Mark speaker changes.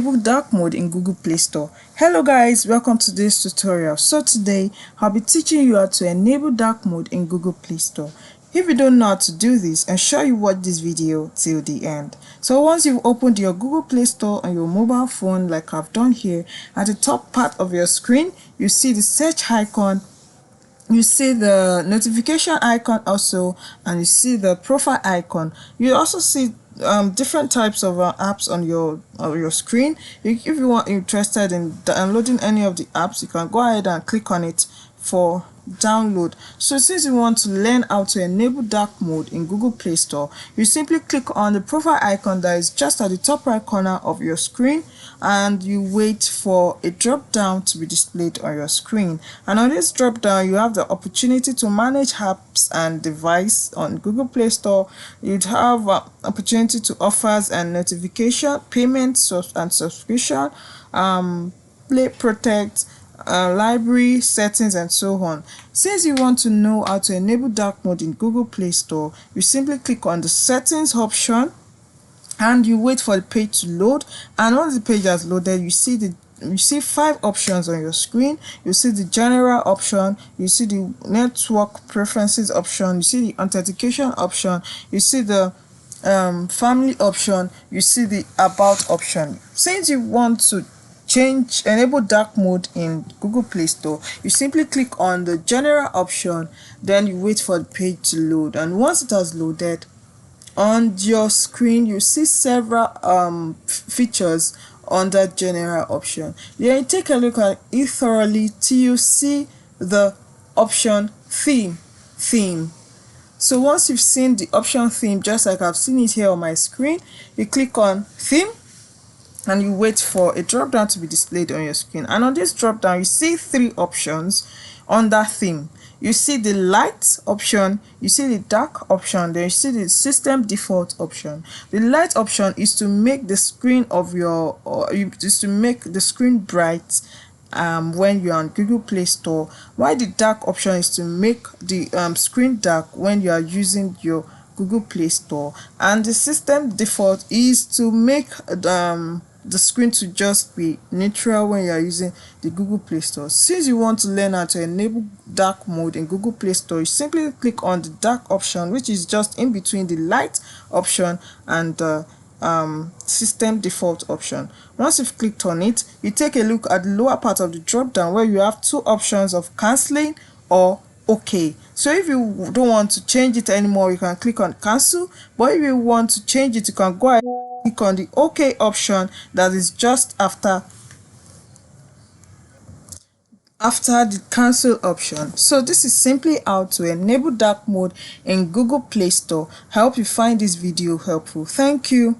Speaker 1: enable dark mode in Google Play Store. Hello guys, welcome to this tutorial. So today I'll be teaching you how to enable dark mode in Google Play Store. If you don't know how to do this, ensure you watch this video till the end. So once you've opened your Google Play Store on your mobile phone like I've done here, at the top part of your screen you see the search icon, you see the notification icon also, and you see the profile icon. You also see different types of apps on your screen. If you are interested in downloading any of the apps, you can go ahead and click on it for download. So since you want to learn how to enable dark mode in Google Play Store, you simply click on the profile icon that is just at the top right corner of your screen, and you wait for a drop down to be displayed on your screen. And on this drop down you have the opportunity to manage apps and device on Google Play Store. You'd have opportunity to offers and notification, payments and subscription, play protect, library settings, and so on. Since you want to know how to enable dark mode in Google Play Store, you simply click on the settings option and you wait for the page to load. And once the page has loaded, you see 5 options on your screen. You see the general option, you see the network preferences option, you see the authentication option, you see the family option, you see the about option. Since you want to enable dark mode in Google Play Store, you simply click on the general option, then you wait for the page to load. And once it has loaded, on your screen you see several features under general option. Then you take a look at it thoroughly till you see the option theme. So once you've seen the option theme, just like I've seen it here on my screen, you click on theme and you wait for a drop down to be displayed on your screen. And on this drop down you see 3 options under theme. You see the light option, you see the dark option, then you see the system default option. The light option is to make the screen of is to make the screen bright when you're on Google Play Store, while the dark option is to make the screen dark when you are using your Google Play Store. And the system default is to make the screen to just be neutral when you are using the Google Play Store. Since you want to learn how to enable dark mode in Google Play Store, you simply click on the dark option, which is just in between the light option and the system default option. Once you've clicked on it, you take a look at the lower part of the drop down where you have 2 options of canceling or OK. So if you don't want to change it anymore, you can click on cancel, but if you want to change it, you can go ahead and click on the OK option that is just after the cancel option. So this is simply how to enable dark mode in Google Play Store. I hope you find this video helpful. Thank you.